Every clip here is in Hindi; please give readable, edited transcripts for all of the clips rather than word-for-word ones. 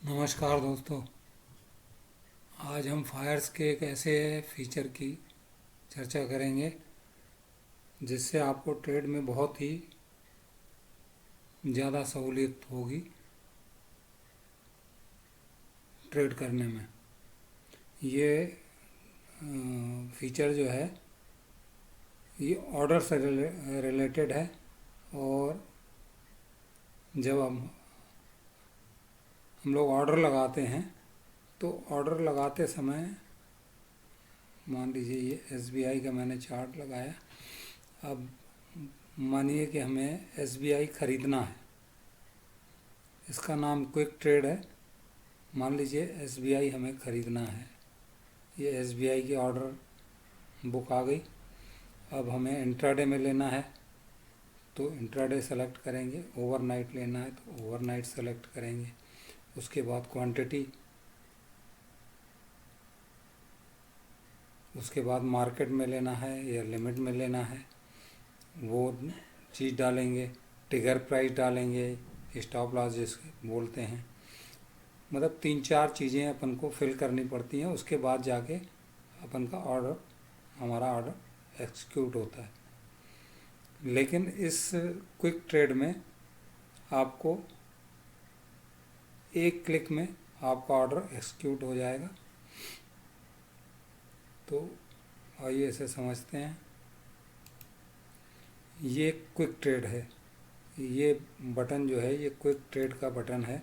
नमस्कार दोस्तों। आज हम फायर्स के एक ऐसे फीचर की चर्चा करेंगे जिससे आपको ट्रेड में बहुत ही ज़्यादा सहूलियत होगी ट्रेड करने में। ये फीचर जो है ये ऑर्डर से रिलेटेड है। और जब हम लोग ऑर्डर लगाते हैं तो ऑर्डर लगाते समय मान लीजिए ये एसबीआई का मैंने चार्ट लगाया। अब मानिए कि हमें एसबीआई ख़रीदना है, इसका नाम क्विक ट्रेड है। मान लीजिए एसबीआई हमें ख़रीदना है, ये एसबीआई की ऑर्डर बुक आ गई। अब हमें इंट्राडे में लेना है तो इंट्राडे सेलेक्ट करेंगे, ओवरनाइट लेना है तो ओवरनाइट सेलेक्ट करेंगे। उसके बाद क्वांटिटी, उसके बाद मार्केट में लेना है या लिमिट में लेना है वो चीज़ डालेंगे। टिगर प्राइस डालेंगे, स्टॉप लॉस जिसके बोलते हैं। मतलब 3-4 चीज़ें अपन को फिल करनी पड़ती हैं, उसके बाद जाके अपन का ऑर्डर, हमारा ऑर्डर एक्सिक्यूट होता है। लेकिन इस क्विक ट्रेड में आपको एक क्लिक में आपका ऑर्डर एक्सिक्यूट हो जाएगा। तो आइए इसे समझते हैं। ये क्विक ट्रेड है, ये बटन जो है ये क्विक ट्रेड का बटन है।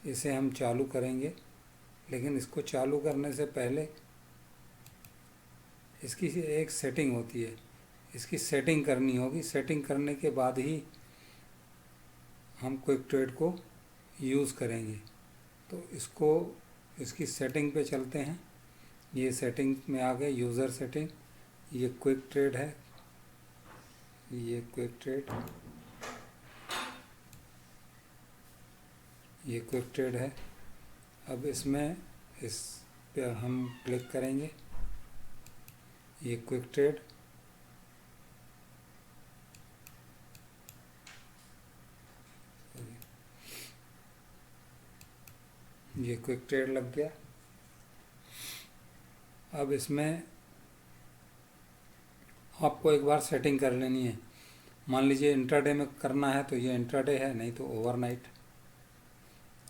इसे हम चालू करेंगे, लेकिन इसको चालू करने से पहले इसकी एक सेटिंग होती है, इसकी सेटिंग करनी होगी। सेटिंग करने के बाद ही हम क्विक ट्रेड को यूज़ करेंगे। तो इसकी सेटिंग पे चलते हैं। ये सेटिंग में आ गए, यूज़र सेटिंग। ये क्विक ट्रेड है, ये क्विक ट्रेड, ये क्विक ट्रेड है। अब इसमें इस पे हम क्लिक करेंगे, ये क्विक ट्रेड। ये क्विक ट्रेड लग गया। अब इसमें आपको एक बार सेटिंग कर लेनी है। मान लीजिए इंट्राडे में करना है तो ये इंट्राडे है, नहीं तो ओवरनाइट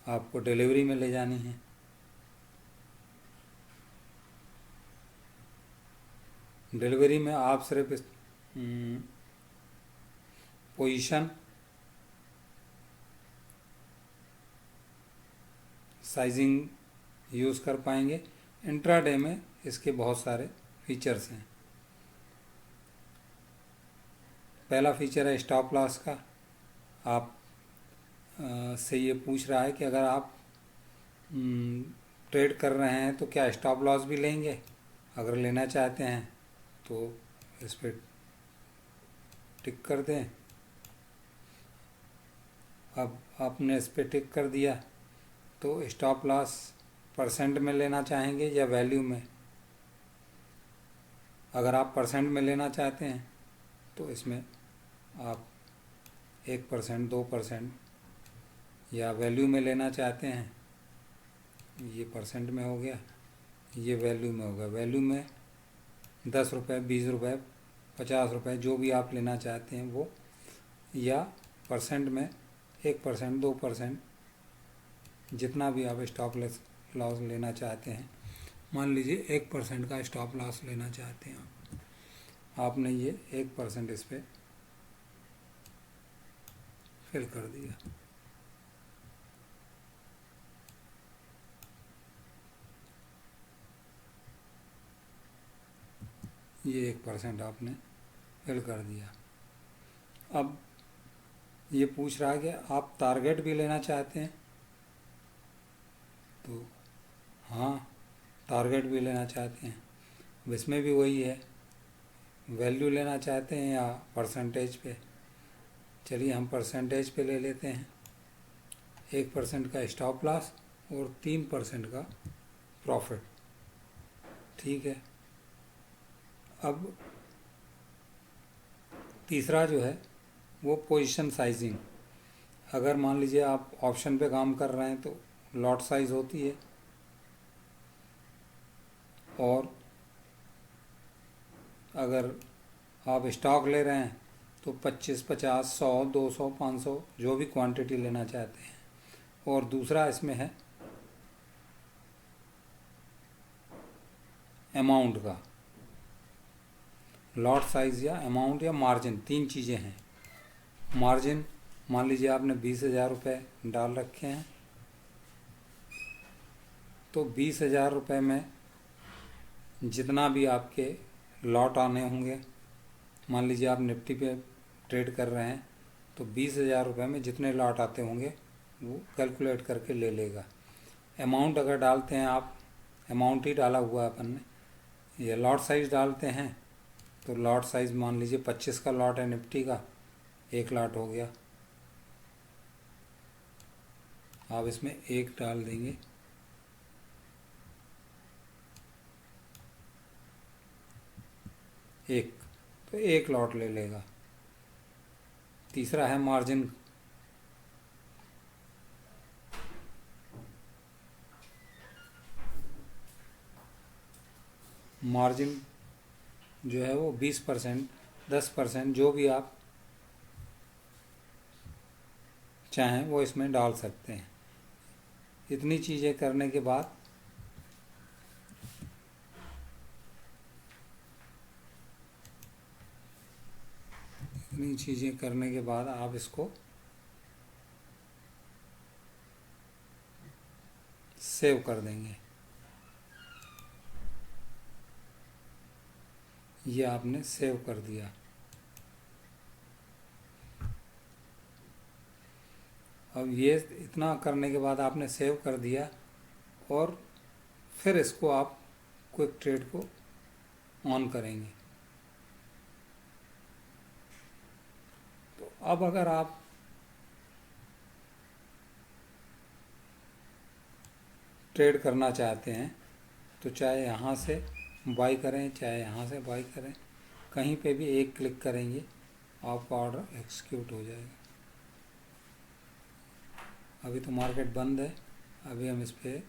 आपको डिलीवरी में ले जानी है। डिलीवरी में आप सिर्फ पोजीशन, साइजिंग यूज़ कर पाएंगे। इंट्राडे में इसके बहुत सारे फीचर्स हैं। पहला फीचर है स्टॉप लॉस का। आप से ये पूछ रहा है कि अगर आप ट्रेड कर रहे हैं तो क्या स्टॉप लॉस भी लेंगे। अगर लेना चाहते हैं तो इस पर टिक कर दें। अब आपने इस पर टिक कर दिया तो स्टॉप लॉस परसेंट में लेना चाहेंगे या वैल्यू में। अगर आप परसेंट में लेना चाहते हैं तो इसमें आप 1%, 2% या वैल्यू में लेना चाहते हैं, ये परसेंट में हो गया, ये वैल्यू में होगा। वैल्यू में 10 रुपये, 20 रुपये, 50 रुपये जो भी आप लेना चाहते हैं वो, या परसेंट में 1%, 2%, जितना भी आप स्टॉप लॉस लेना चाहते हैं। मान लीजिए 1% का स्टॉप लॉस लेना चाहते हैं आपने ये 1% इस पर फिल कर दिया। ये 1% आपने फिल कर दिया। अब ये पूछ रहा है कि आप टारगेट भी लेना चाहते हैं तो हाँ, टारगेट भी लेना चाहते हैं। अब इसमें भी वही है, वैल्यू लेना चाहते हैं या परसेंटेज पे। चलिए हम परसेंटेज पे ले लेते हैं। 1% का स्टॉप लॉस और 3% का प्रॉफिट। ठीक है। अब तीसरा जो है वो पोजीशन साइजिंग। अगर मान लीजिए आप ऑप्शन पे काम कर रहे हैं तो लॉट साइज होती है, और अगर आप स्टॉक ले रहे हैं तो 25, 50, 100, 200, 500 जो भी क्वांटिटी लेना चाहते हैं। और दूसरा इसमें है अमाउंट का, लॉट साइज या अमाउंट या मार्जिन, तीन चीज़ें हैं। मार्जिन, मान लीजिए आपने 20,000 रुपये डाल रखे हैं, तो 20,000 रुपये में जितना भी आपके लॉट आने होंगे, मान लीजिए आप निफ्टी पे ट्रेड कर रहे हैं, तो 20,000 रुपये में जितने लॉट आते होंगे वो कैलकुलेट करके ले लेगा। अमाउंट अगर डालते हैं आप, अमाउंट ही डाला हुआ है अपन ने, ये लॉट साइज डालते हैं तो लॉट साइज मान लीजिए 25 का लॉट है निफ्टी का, एक लॉट हो गया, आप इसमें एक डाल देंगे, एक, तो एक लॉट ले लेगा। तीसरा है मार्जिन, मार्जिन जो है वो 20%, 10%, जो भी आप चाहें वो इसमें डाल सकते हैं। इतनी चीज़ें करने के बाद आप इसको सेव कर देंगे। ये आपने सेव कर दिया। अब ये इतना करने के बाद आपने सेव कर दिया, और फिर इसको आप क्विक ट्रेड को ऑन करेंगे। तो अब अगर आप ट्रेड करना चाहते हैं तो चाहे यहाँ से बाई करें, चाहे यहाँ से बाई करें, कहीं पे भी एक क्लिक करेंगे आपका ऑर्डर एक्सिक्यूट हो जाएगा। अभी तो मार्केट बंद है, अभी हम इस पर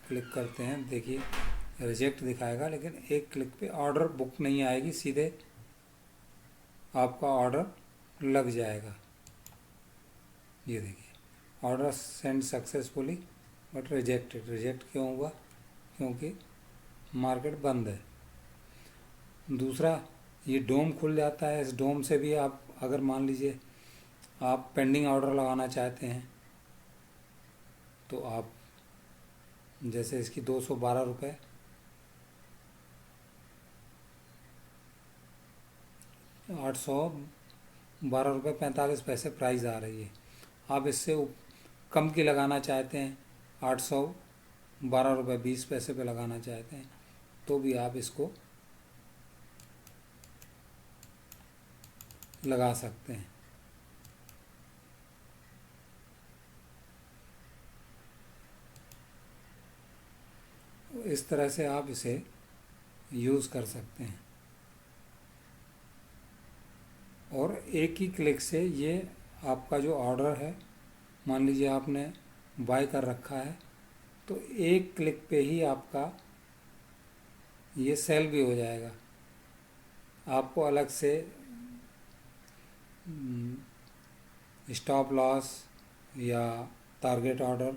क्लिक करते हैं, देखिए रिजेक्ट दिखाएगा, लेकिन एक क्लिक पे ऑर्डर बुक नहीं आएगी, सीधे आपका ऑर्डर लग जाएगा। ये देखिए order send successfully but rejected. Reject क्यों हुआ? क्योंकि मार्केट बंद है। दूसरा, ये डोम खुल जाता है, इस डोम से भी आप अगर मान लीजिए आप पेंडिंग ऑर्डर लगाना चाहते हैं तो आप जैसे इसकी 212 रुपये, 812 रुपये 45 पैसे प्राइस आ रही है। आप इससे कम की लगाना चाहते हैं, 812 रुपये 20 पैसे पे लगाना चाहते हैं, तो भी आप इसको लगा सकते हैं। इस तरह से आप इसे यूज़ कर सकते हैं, और एक ही क्लिक से ये आपका जो ऑर्डर है, मान लीजिए आपने बाय कर रखा है, तो एक क्लिक पे ही आपका ये सेल भी हो जाएगा। आपको अलग से स्टॉप लॉस या टारगेट ऑर्डर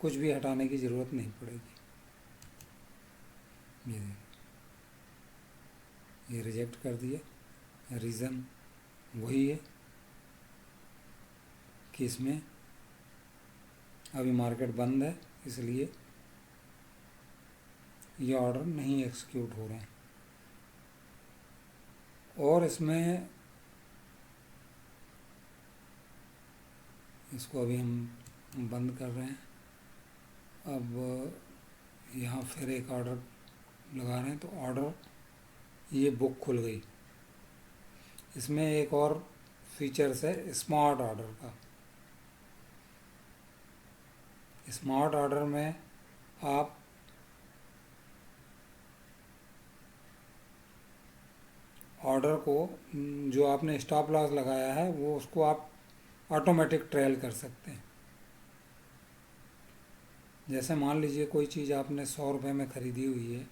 कुछ भी हटाने की ज़रूरत नहीं पड़ेगी। ये रिजेक्ट कर दिया। रीज़न वही है कि इसमें अभी मार्केट बंद है, इसलिए ये ऑर्डर नहीं एक्सिक्यूट हो रहे हैं। और इसमें इसको अभी हम बंद कर रहे हैं। अब यहाँ फिर एक ऑर्डर लगा रहे हैं, तो ऑर्डर ये बुक खुल गई। इसमें एक और फीचर्स है स्मार्ट ऑर्डर का। स्मार्ट ऑर्डर में आप ऑर्डर को, जो आपने स्टॉप लॉस लगाया है, वो उसको आप ऑटोमेटिक ट्रेल कर सकते हैं। जैसे मान लीजिए कोई चीज़ आपने 100 रुपये में ख़रीदी हुई है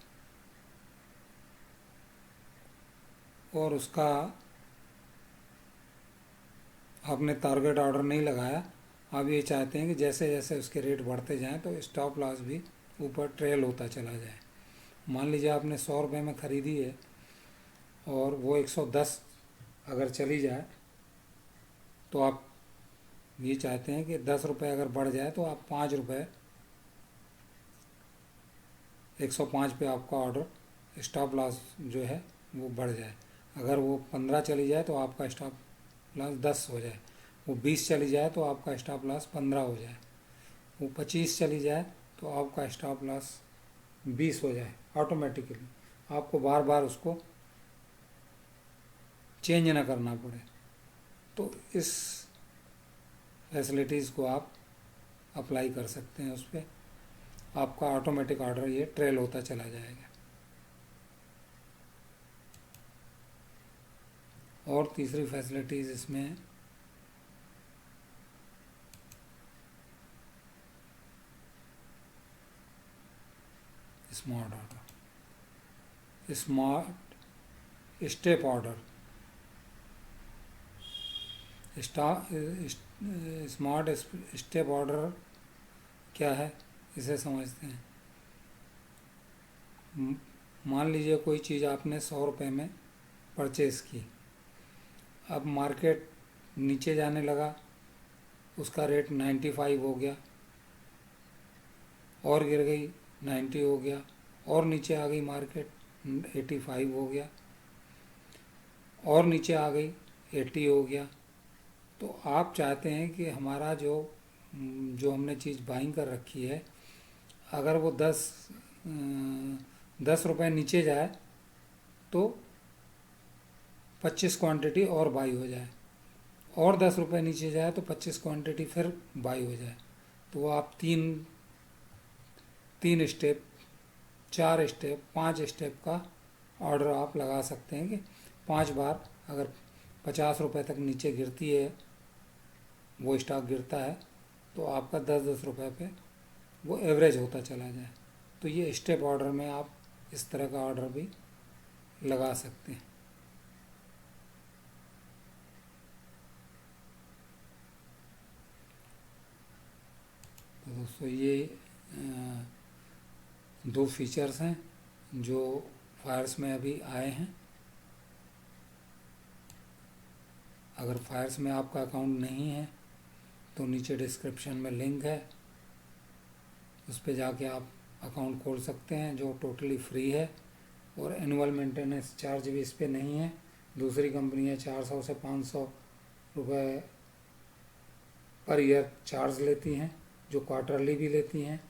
और उसका आपने टारगेट ऑर्डर नहीं लगाया, आप ये चाहते हैं कि जैसे जैसे उसके रेट बढ़ते जाएं तो स्टॉप लॉस भी ऊपर ट्रेल होता चला जाए। मान लीजिए आपने 100 रुपये में ख़रीदी है और वो 110 अगर चली जाए तो आप ये चाहते हैं कि 10 रुपये अगर बढ़ जाए तो आप 5 रुपये 105 पे आपका ऑर्डर स्टॉप लॉस जो है वो बढ़ जाए। अगर वो 15 चली जाए तो आपका स्टॉप लॉस 10 हो जाए, वो 20 चली जाए तो आपका स्टॉप लॉस 15 हो जाए, वो 25 चली जाए तो आपका स्टॉप लॉस 20 हो जाए। ऑटोमेटिकली आपको बार बार उसको चेंज ना करना पड़े। तो इस फैसिलिटीज़ को आप अप्लाई कर सकते हैं उस पर, आपका ऑटोमेटिक ऑर्डर ये ट्रेल होता चला जाएगा। और तीसरी फैसिलिटीज़ इसमें smart order, step order. Smart step order क्या है, इसे समझते हैं। मान लीजिए कोई चीज़ आपने 100 रुपये में परचेज़ की, अब मार्केट नीचे जाने लगा, उसका रेट 95 हो गया, और गिर गई 90 हो गया, और नीचे आ गई मार्केट 85 हो गया, और नीचे आ गई 80 हो गया। तो आप चाहते हैं कि हमारा जो हमने चीज़ बाइंग कर रखी है, अगर वो 10 रुपये नीचे जाए तो 25 क्वांटिटी और बाई हो जाए, और 10 रुपये नीचे जाए तो 25 क्वांटिटी फिर बाई हो जाए। तो वो आप तीन स्टेप, 4 स्टेप, 5 स्टेप का ऑर्डर आप लगा सकते हैं कि 5 बार अगर 50 रुपये तक नीचे गिरती है, वो स्टॉक गिरता है, तो आपका 10-10 रुपये पे वो एवरेज होता चला जाए। तो ये स्टेप ऑर्डर में आप इस तरह का ऑर्डर भी लगा सकते हैं। तो दोस्तों ये 2 फीचर्स हैं जो फायर्स में अभी आए हैं। अगर फायर्स में आपका अकाउंट नहीं है तो नीचे डिस्क्रिप्शन में लिंक है, उस पर जाके आप अकाउंट खोल सकते हैं, जो टोटली फ्री है, और एनुअल मेंटेनेंस चार्ज भी इस पर नहीं है। दूसरी कंपनियां 400 से 500 रुपये पर ईयर चार्ज लेती हैं, जो क्वार्टरली भी लेती हैं।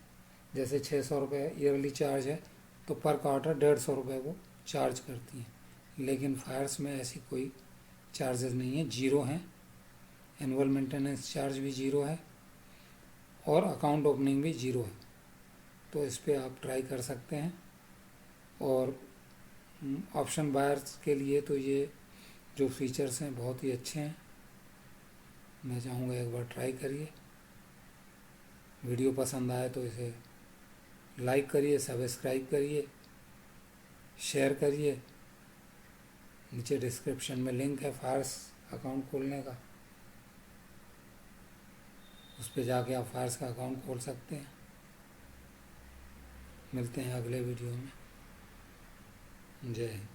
जैसे 600 रुपये ईयरली चार्ज है तो पर क्वार्टर 150 रुपये वो चार्ज करती हैं। लेकिन फायर्स में ऐसी कोई चार्जेस नहीं है, जीरो हैं। एनुअल मेंटेनेंस चार्ज भी जीरो है और अकाउंट ओपनिंग भी जीरो है। तो इस पर आप ट्राई कर सकते हैं। और ऑप्शन बायर्स के लिए तो ये जो फीचर्स हैं बहुत ही अच्छे हैं। मैं चाहूँगा एक बार ट्राई करिए। वीडियो पसंद आए तो इसे लाइक करिए, सब्सक्राइब करिए, शेयर करिए। नीचे डिस्क्रिप्शन में लिंक है फायर्स अकाउंट खोलने का, उस पर जाके आप फायर्स का अकाउंट खोल सकते हैं। मिलते हैं अगले वीडियो में। जय हिंद।